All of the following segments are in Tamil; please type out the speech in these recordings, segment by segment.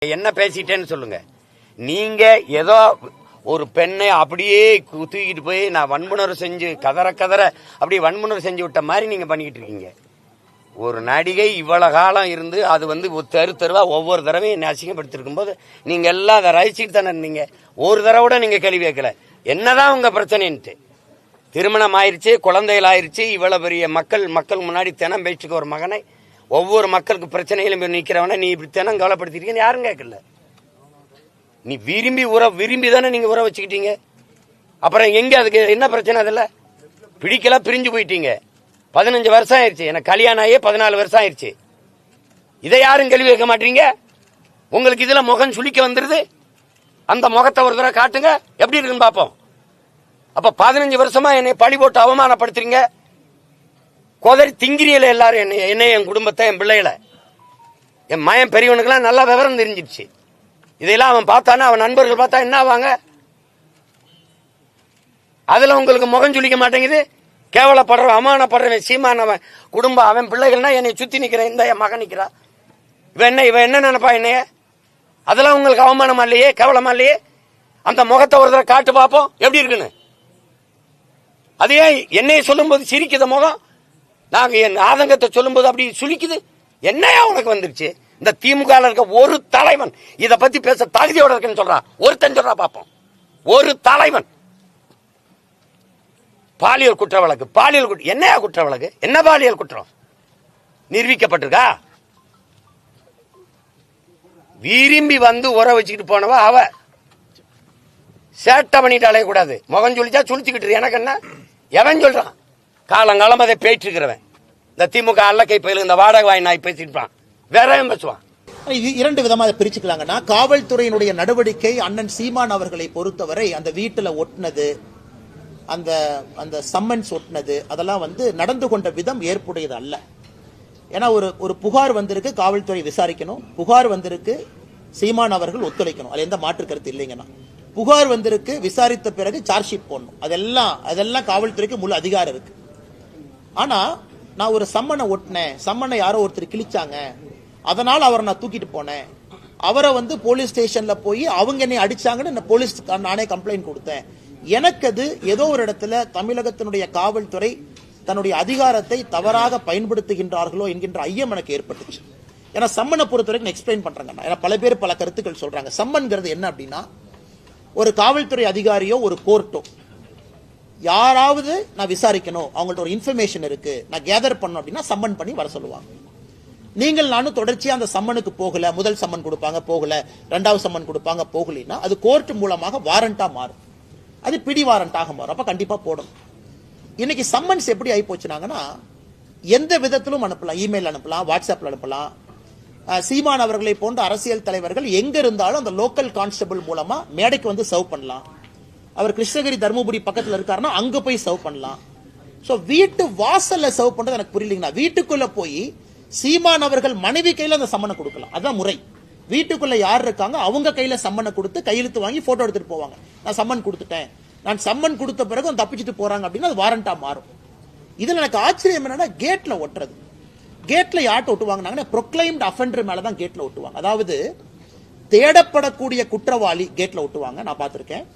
என்ன பேசிட்டேன்னு சொல்லுங்க. நீங்க ஏதோ ஒரு பெண்ணை அப்படியே தூக்கிட்டு போய் நான் வன்புணர்வு செஞ்சு கதற அப்படியே வன்புணர்வு செஞ்சு விட்ட மாதிரி நீங்க பண்ணிக்கிட்டு இருக்கீங்க. ஒரு நடிகை இவ்வளவு காலம் இருந்து அது தெருவா ஒவ்வொரு தடவையும் என்ன அசிங்கப்படுத்திருக்கும் போது நீங்க எல்லாம் அதை ரசிச்சுட்டு தானே இருந்தீங்க. ஒரு தடவை கூட நீங்க கேள்வி கேட்கல என்னதான் உங்க பிரச்சனைன்ட்டு. திருமணம் ஆயிடுச்சு, குழந்தைகள் ஆயிடுச்சு, இவ்வளவு பெரிய மக்கள் முன்னாடி தினம் பேச்சுக்க ஒரு மகனை ஒவ்வொரு மக்களுக்கு பிரச்சனைகளும் நிக்கிறவன நீ இப்படி தினம் கவலைப்படுத்திருக்கீங்க யாரும் கேட்கல. நீ விரும்பி தானே நீங்க உற வச்சுக்கிட்டீங்க. அப்புறம் எங்க அதுக்கு என்ன பிரச்சனை? அதில் பிடிக்கல, பிரிஞ்சு போயிட்டீங்க. 15 வருஷம் ஆயிடுச்சு, எனக்கு கல்யாணம் ஆகியே 14 வருஷம் ஆயிடுச்சு. இதை யாரும் கேள்வி கேட்க மாட்டீங்க. உங்களுக்கு இதுல முகம் சுளிக்க வந்துருது. அந்த முகத்தை ஒரு தடவை காட்டுங்க, எப்படி இருக்குன்னு பார்ப்போம். அப்ப 15 வருஷமா என்னை பழி போட்டு அவமானப்படுத்துறீங்க. கோதரி திங்கிரியல எல்லாரும் என்னை என் குடும்பத்தை, என் பிள்ளைகளை, என் மயன் பெரியவனுக்கெல்லாம் நல்லா விவரம் தெரிஞ்சிருச்சு. இதெல்லாம் அவன் பார்த்தானா, அவன் நண்பர்கள் பார்த்தா என்ன ஆவாங்க? அதுல உங்களுக்கு முகம் சுளிக்க மாட்டேங்குது. கேவலப்படுற அவமானப்படுறவன் சீமானவன் குடும்பம், அவன் பிள்ளைகள்னா என்னை சுத்தி நிக்கிற இந்த என் மகன் நிக்கிறா, இவன் என்ன நினைப்பா என்னைய? அதெல்லாம் உங்களுக்கு அவமானமா இல்லையே, கேவலமா இல்லையே? அந்த முகத்தை ஒரு தடவை காட்டு பார்ப்போம் எப்படி இருக்குன்னு. அதே என்னைய சொல்லும் போது சிரிக்குது முகம், நாங்க என் ஆதங்கத்தை சொல்லும் போது அப்படி சுளிக்குது. என்னையா உனக்கு வந்துருச்சு? இந்த திமுக இருக்க ஒரு தலைவன் இத பத்தி பேச தகுதியோட இருக்குன்னு சொல்றான். ஒருத்தன் சொல்றா பாப்போம். ஒரு தலைவன் பாலியல் குற்ற வழக்கு, என்னையா குற்ற வழக்கு? என்ன பாலியல் குற்றம் நிரூபிக்கப்பட்டிருக்கா? விரும்பி உற வச்சுக்கிட்டு போனவ அவ. சேட்டை பண்ணிட்டு அலையக்கூடாது. முகம் சொல்லிச்சா சுழிச்சுக்கிட்டு எனக்கு என்ன? எவன் சொல்றான்? காலங்காலம் அதை பேச்சு இருக்கிறவன். இந்த திமுக அல்லக்கை பயில இந்த வாடகை வாய் நாய் பேசிட்டு வேற பேசுவான். இரண்டு விதமா அதை பிரிச்சுக்கலாங்கன்னா, காவல்துறையினுடைய நடவடிக்கை அண்ணன் சீமான் அவர்களை பொறுத்தவரை அந்த வீட்டுல ஒட்டினது, அந்த சம்மன்ஸ் ஒட்டினது, அதெல்லாம் நடந்து கொண்ட விதம் ஏற்புடையது அல்ல. ஏன்னா ஒரு புகார் வந்திருக்கு, காவல்துறை விசாரிக்கணும். புகார் வந்திருக்கு, சீமான் அவர்கள் ஒத்துழைக்கணும். அது எந்த மாற்று கருத்து இல்லைங்கன்னா. புகார் வந்திருக்கு, விசாரித்த பிறகு சார்ஜ் ஷீட் போடணும். அதெல்லாம் காவல்துறைக்கு முழு அதிகாரம் இருக்கு. ஆனா நான் ஒரு சம்மனை ஒட்டினேன், சம்மனை யாரோ ஒருத்தர் கிழிச்சாங்க, அதனால அவரை நான் தூக்கிட்டு போனேன், அவரை போலீஸ் ஸ்டேஷன்ல போய் அவங்க என்னை அடிச்சாங்கன்னு போலீஸ் நானே கம்ப்ளைண்ட் கொடுத்தேன். எனக்கு அது ஏதோ ஒரு இடத்துல தமிழகத்தினுடைய காவல்துறை தன்னுடைய அதிகாரத்தை தவறாக பயன்படுத்துகின்றார்களோ என்கின்ற ஐயம் எனக்கு ஏற்பட்டுச்சு. ஏன்னா சம்மனை பொறுத்த வரைக்கும் எக்ஸ்பிளைன் பண்றாங்க. ஏன்னா பல பேர் பல கருத்துக்கள் சொல்றாங்க. சம்மன்கிறது என்ன அப்படின்னா, ஒரு காவல்துறை அதிகாரியோ ஒரு கோர்ட்டோ யாராவது நான் விசாரிக்கணும், அவங்கள்ட்ட ஒரு இன்ஃபர்மேஷன் இருக்கு, நான் கேதர் பண்ணணும் அப்படின்னா சம்மன் பண்ணி வர சொல்லுவாங்க. நீங்கள் நானும் தொடர்ச்சியா அந்த சம்மனுக்கு போகல, முதல் சம்மன் கொடுப்பாங்க போகல, இரண்டாவது சம்மன் கொடுப்பாங்க போகலன்னா அது கோர்ட் மூலமாக வாரண்டா மாறும், அது பிடி வாரண்டாக மாறும். அப்ப கண்டிப்பா போடணும். இன்னைக்கு சம்மன்ஸ் எப்படி ஆகி போச்சுனாங்கன்னா, எந்த விதத்திலும் அனுப்பலாம், இமெயில் அனுப்பலாம், வாட்ஸ்அப்ல அனுப்பலாம். சீமான் அவர்களை போன்ற அரசியல் தலைவர்கள் எங்க இருந்தாலும் அந்த லோக்கல் கான்ஸ்டபிள் மூலமா மேடைக்கு சர்வ் பண்ணலாம். அவர் கிருஷ்ணகிரி தர்மபுரி பக்கத்துல இருக்காருன்னா அங்க போய் சர்வ் பண்ணலாம். சோ வீட்டு வாசல்ல சர்வ் பண்றது எனக்கு புரியலீங்கன்னா, வீட்டுக்குள்ள போய் சீமான் அவர்கள் மனைவி கையில அந்த சம்மனை கொடுக்கலாம். அதான் முறை. வீட்டுக்குள்ள யார் இருக்காங்க அவங்க கையில சம்மனை கொடுத்து கையெழுத்து வாங்கி போட்டோ எடுத்துட்டு போவாங்க. நான் சம்மன் கொடுத்துட்டேன், நான் சம்மன் கொடுத்த பிறகு தப்பிச்சுட்டு போறாங்க அப்படின்னா அது வாரண்டா மாறும். இதுல எனக்கு ஆச்சரியம் என்னன்னா, கேட்ல ஒட்டுறது. கேட்ல யார்ட்ட ஒட்டுவாங்க? ப்ரொக்ளைம்ட் அஃபெண்டர் மேலதான் கேட்ல ஒட்டுவாங்க. அதாவது தேடப்படக்கூடிய குற்றவாளி கேட்ல ஒட்டுவாங்க. நான் பார்த்திருக்கேன்.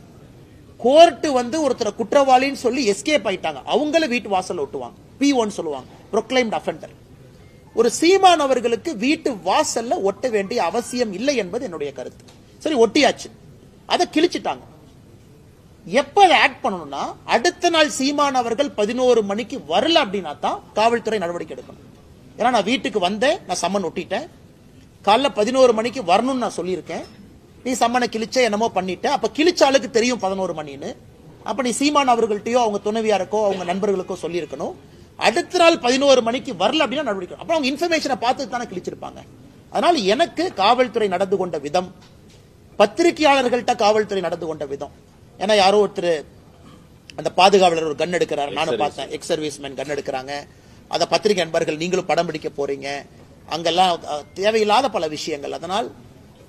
கோர்ட் ஒருத்தர் குற்றவாளின்னு சொல்லி எஸ்கேப் ஆயிட்டாங்க, அவங்கள வீட்டு வாசல்ல ஒட்டுவாங்க. P1 சொல்லுவாங்க, ப்ரொக்ளைம்ட் அஃபெண்டர். ஒரு சீமான் அவர்களுக்கு வீட்டு வாசல்ல ஒட்ட வேண்டிய அவசியம் இல்லை என்பது என்னுடைய கருத்து. சரி, ஒட்டியாச்சு, அதை கிழிச்சிட்டாங்க. எப்ப அதை ஆக்ட் பண்ணணும்னா, அடுத்த நாள் சீமான் அவர்கள் 11 மணிக்கு வரல அப்படின்னா தான் காவல்துறை நடவடிக்கை எடுக்கணும். ஏன்னா நான் வீட்டுக்கு வந்தேன், நான் சம்மன் ஒட்டிட்டேன், காலைல 11 மணிக்கு வரணும்னு நான் சொல்லியிருக்கேன், நீ சம்மனை கிழிச்ச என்னமோ பண்ணிட்ட, அப்ப கிழிச்சாளுக்கு தெரியும் 11 மணின்னு. அப்ப நீ சீமான் அவர்கள்ட்டயோ அவங்க துணைவியாருக்கோ அவங்க நண்பர்களுக்கோ சொல்லியிருக்கணும். அடுத்த நாள் 11 மணிக்கு வரல அப்படின்னா நடவடிக்கை. அப்புறம் அவங்க இன்ஃபர்மேஷனை பார்த்து தானே கிழிச்சிருப்பாங்க. அதனால எனக்கு காவல்துறை நடந்து கொண்ட விதம், பத்திரிகையாளர்கள்ட்ட காவல்துறை நடந்து கொண்ட விதம், ஏன்னா யாரோ ஒருத்தர் அந்த பாதுகாவலர் ஒரு கன் எடுக்கிறார், நானும் பார்த்தேன், எக்ஸ் சர்வீஸ் மேன் கன் எடுக்கிறாங்க, அதை பத்திரிகை நண்பர்கள் நீங்களும் படம் பிடிக்க போறீங்க, அங்கெல்லாம் தேவையில்லாத பல விஷயங்கள். அதனால்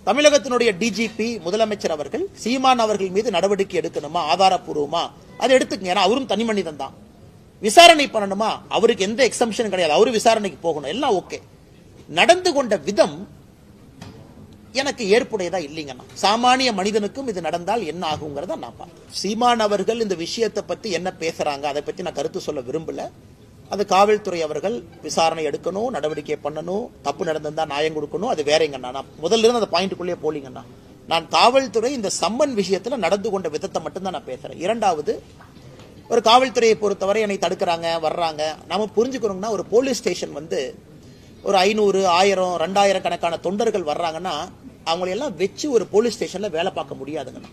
தமிழகத்தினுடைய டிஜிபி முதலமைச்சர் அவர்கள் சீமான் அவர்கள் மீது நடவடிக்கை எடுக்கணுமா, ஆதாரப்பூர்வமா அதை எடுத்துக்கங்க. ஏன்னா அவரும் தனி மனிதன் தான். விசாரணை பண்ணணுமா, அவருக்கு எந்த எக்ஸம்ஷன் கிடையாது, அவரு விசாரணைக்கு போகணும், எல்லாம் ஓகே. நடந்து கொண்ட விதம் எனக்கு ஏற்புடையதா இல்லைங்கண்ணா. சாமானிய மனிதனுக்கும் இது நடந்தால் என்ன ஆகுங்கிறத நான் பார்ப்பேன். சீமான் அவர்கள் இந்த விஷயத்தை பத்தி என்ன பேசுறாங்க அதை பத்தி நான் கருத்து சொல்ல விரும்பல. அது காவல்துறை அவர்கள் விசாரணை எடுக்கணும், நடவடிக்கை பண்ணணும், தப்பு நடந்திருந்தா நியாயம் கொடுக்கணும், அது வேறங்கண்ணா. நான் முதல்ல இருந்து அந்த பாயிண்ட்டுக்குள்ளேயே போலீங்கண்ணா. நான் காவல்துறை இந்த சம்மன் விஷயத்துல நடந்து கொண்ட விதத்தை மட்டும்தான் நான் பேசுறேன். இரண்டாவது, ஒரு காவல்துறையை பொறுத்தவரை என்னை தடுக்கிறாங்க வர்றாங்க, நம்ம புரிஞ்சுக்கணும்னா ஒரு போலீஸ் ஸ்டேஷன் வந்து ஒரு 500, 1000, 2000 கணக்கான தொண்டர்கள் வர்றாங்கன்னா அவங்களையெல்லாம் வச்சு ஒரு போலீஸ் ஸ்டேஷன்ல வேலை பார்க்க முடியாதுங்கண்ணா.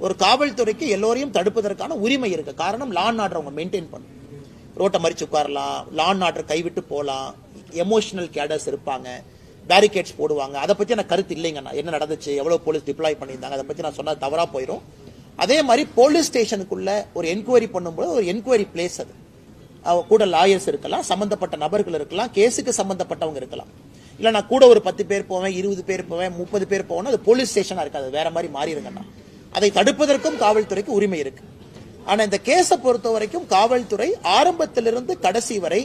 ஒரு காவல்துறைக்கு எல்லோரையும் தடுப்பதற்கான உரிமை இருக்கு. காரணம், லா அண்ட் ஆர்டர் அவங்க மெயின்டைன் பண்ணும். ரோட்டை மறிச்சு உட்காரலாம், லா அண்ட் ஆர்டர் கைவிட்டு போகலாம், எமோஷனல் கேடர்ஸ் இருப்பாங்க, பேரிகேட்ஸ் போடுவாங்க. அதை பத்தி எனக்கு கருத்து இல்லைங்கண்ணா. என்ன நடந்துச்சு, எவ்வளவு போலீஸ் டிப்ளாய் பண்ணியிருந்தாங்க, அதை பத்தி நான் சொன்னா தவறா போயிடும். அதே மாதிரி போலீஸ் ஸ்டேஷனுக்குள்ள ஒரு என்கொயரி பண்ணும்போது ஒரு என்கொயரி பிளேஸ் அது. கூட லாயர்ஸ் இருக்கலாம், சம்பந்தப்பட்ட நபர்கள் இருக்கலாம், கேஸுக்கு சம்பந்தப்பட்டவங்க இருக்கலாம். இல்ல நான் கூட ஒரு 10 பேர் போவேன், 20 பேர் போவேன், 30 பேர் போவேன், அது போலீஸ் ஸ்டேஷனா இருக்காது, வேற மாதிரி மாறிடுங்கண்ணா. அதை தடுப்பதற்கும் காவல்துறைக்கு உரிமை இருக்கு. ஆனா இந்த கேஸை பொறுத்த வரைக்கும் காவல்துறை ஆரம்பத்திலிருந்து கடைசி வரை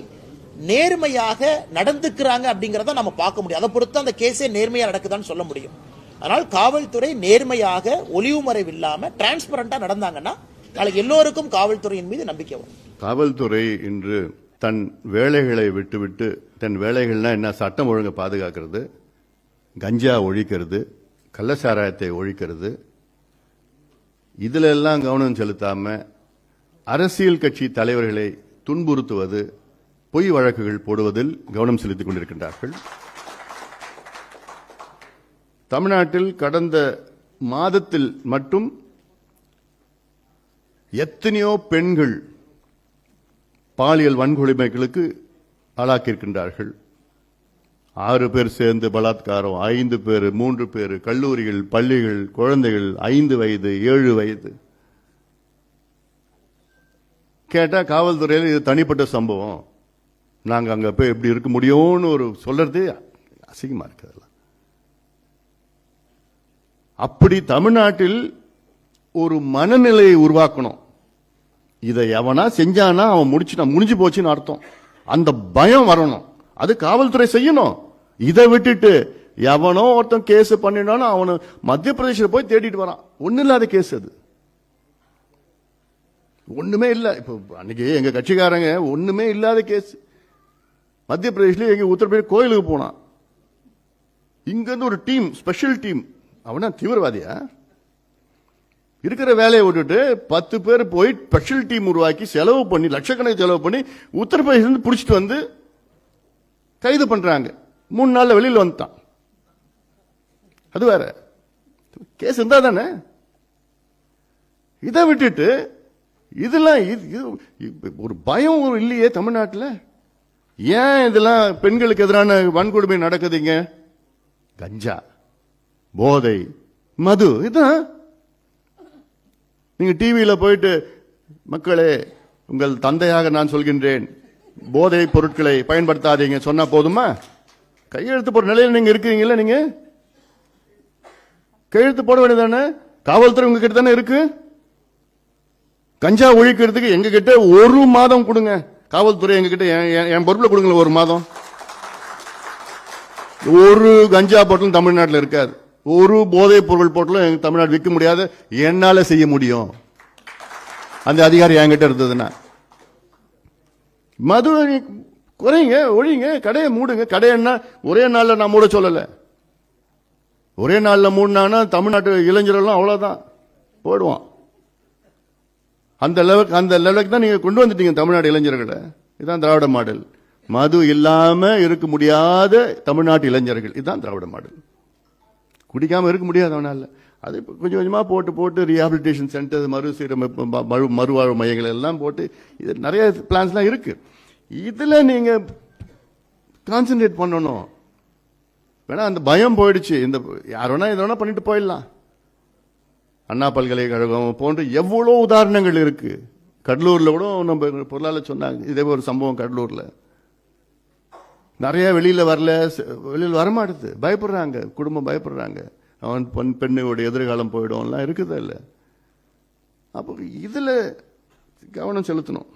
நேர்மையாக நடந்துக்கிறாங்க அப்படிங்கறத நம்ம பார்க்க முடியும். அதை பொறுத்து அந்த கேஸே நேர்மையா நடக்குதான்னு சொல்ல முடியும். அதனால் காவல்துறை நேர்மையாக ஒளிவு மறைவு இல்லாம டிரான்ஸ்பரண்டா நடந்தாங்கன்னா நாளைக்கு எல்லோருக்கும் காவல்துறையின் மீது நம்பிக்கை வரும். காவல்துறை இன்று தன் வேலைகளை விட்டுவிட்டு, தன் வேலைகள்னா என்ன, சட்டம் ஒழுங்கை பாதுகாக்கிறது, கஞ்சா ஒழிக்கிறது, கள்ளச்சாராயத்தை ஒழிக்கிறது, இதுல எல்லாம் கவனம் செலுத்தாம அரசியல் கட்சி தலைவர்களை துன்புறுத்துவது, பொய் வழக்குகள் போடுவதில் கவனம் செலுத்திக் கொண்டிருக்கின்றார்கள். தமிழ்நாட்டில் கடந்த மாதத்தில் மட்டும் எத்தனையோ பெண்கள் பாலியல் வன்கொடுமைகளுக்கு ஆளாக்கியிருக்கின்றார்கள். 6 பேர் சேர்ந்து பலாத்காரம், 5 பேர், 3 பேர், கல்லூரிகள், பள்ளிகள், குழந்தைகள் 5 வயது 7 வயது. கேட்டா காவல்துறையில் இது தனிப்பட்ட சம்பவம், நாங்க அங்க போய் எப்படி இருக்க முடியும்னு ஒரு சொல்றது அசிங்கமா இருக்கு. அப்படி தமிழ்நாட்டில் ஒரு மனநிலையை உருவாக்கணும். இதை எவனா செஞ்சானா அவன் முடிஞ்சு போச்சுன்னு அர்த்தம். அந்த பயம் வரணும், அது காவல்துறை செய்யணும். இதை விட்டுட்டு எவனோ ஒருத்தன் கேஸ் பண்ணினாலும் அவனு மத்திய பிரதேச போய் தேடிட்டு வரான். ஒண்ணு இல்லாத கேஸ், அது ஒண்ணுமே இல்ல. இப்ப அன்னைக்கு எங்க கட்சிக்காரங்க ஒண்ணுமே இல்லாத கேஸ் மத்திய பிரதேசில எங்க உத்தரப்பிரதேச கோயிலுக்கு போனான். இங்க இருந்து ஒரு டீம், ஸ்பெஷல் டீம், அவனா தீவிரவாதியா? இருக்கிற வேலையை விட்டுட்டு 10 பேர் போய் ஸ்பெஷல் டீம் உருவாக்கி செலவு பண்ணி, லட்சக்கணக்கு செலவு பண்ணி உத்தரப்பிரதேச பிடிச்சிட்டு வந்து கைது பண்றாங்க. 3 நாள்ல வெளியில் வந்துட்டான். அது வேற கேஸ் இருந்தா தானே. இதை விட்டுட்டு இதெல்லாம் ஒரு பயம் ஒரு இல்லையே தமிழ்நாட்டில். ஏன் இதெல்லாம் பெண்களுக்கு எதிரான வன்கொடுமை நடக்குதுங்க? கஞ்சா, போதை, மது, இதான். நீங்க டிவியில போயிட்டு மக்களே உங்கள் தந்தையாக நான் சொல்கின்றேன், போதை பொருட்களை பயன்படுத்தாதீங்க சொன்னா போதுமா? கையெழுத்து போற நிலையில் நீங்க இருக்கீங்கல்ல, நீங்க கையெழுத்து போட வேண்டியதானே? காவல்துறை உங்க கிட்ட தானே இருக்கு. கஞ்சா ஒழிக்கிறதுக்கு எங்க கிட்ட 1 மாதம் கொடுங்க. காவல்துறை எங்க கிட்ட என் பொறுப்புல கொடுங்க 1 மாதம். ஒரு கஞ்சா போட்டலும் தமிழ்நாட்டில் இருக்காது, ஒரு போதைப் பொருள் போட்டலும் தமிழ்நாடு விற்க முடியாது. என்னால செய்ய முடியும், அந்த அதிகாரி என்கிட்ட இருந்ததுன்னா. மது குறைங்க, ஒழிங்க, கடையை மூடுங்க. கடை என்ன ஒரே நாள்ல நான் மூட சொல்லல. ஒரே நாள்ல மூடினா தமிழ்நாட்டு இளைஞர்கள் அவ்வளவுதான் போடுவான். அந்த லெவலுக்கு தான் நீங்க கொண்டு வந்துட்டீங்க தமிழ்நாடு இளைஞர்களை. இதுதான் திராவிட மாடல். மது இல்லாம இருக்க முடியாத தமிழ்நாட்டு இளைஞர்கள், இதுதான் திராவிட மாடல். குடிக்காம இருக்க முடியாது அவனால. அது கொஞ்சம் கொஞ்சமா போட்டு ரீஹாபிலிட்டேஷன் சென்டர், மறுவாழ்வு மையங்கள் எல்லாம் போட்டு, இது நிறைய பிளான்ஸ்லாம் இருக்கு. இதுல நீங்க கான்சென்ட்ரேட் பண்ணணும். வேணா அந்த பயம் போயிடுச்சு. இந்த யார் வேணா இதை வேணா பண்ணிட்டு போயிடலாம். அண்ணா பல்கலைக்கழகம் போன்ற எவ்வளவு உதாரணங்கள் இருக்கு. கடலூர்ல கூட நம்ம பொருளாளர் சொன்னாங்க இதே ஒரு சம்பவம். கடலூர்ல நிறைய வெளியில வரமாட்டுது, பயப்படுறாங்க, குடும்பம் பயப்படுறாங்க. அவன் பெண்ணுடைய எதிர்காலம் போயிடும் எல்லாம் இருக்குதா இல்ல. அப்போ இதுல கவனம் செலுத்தணும்.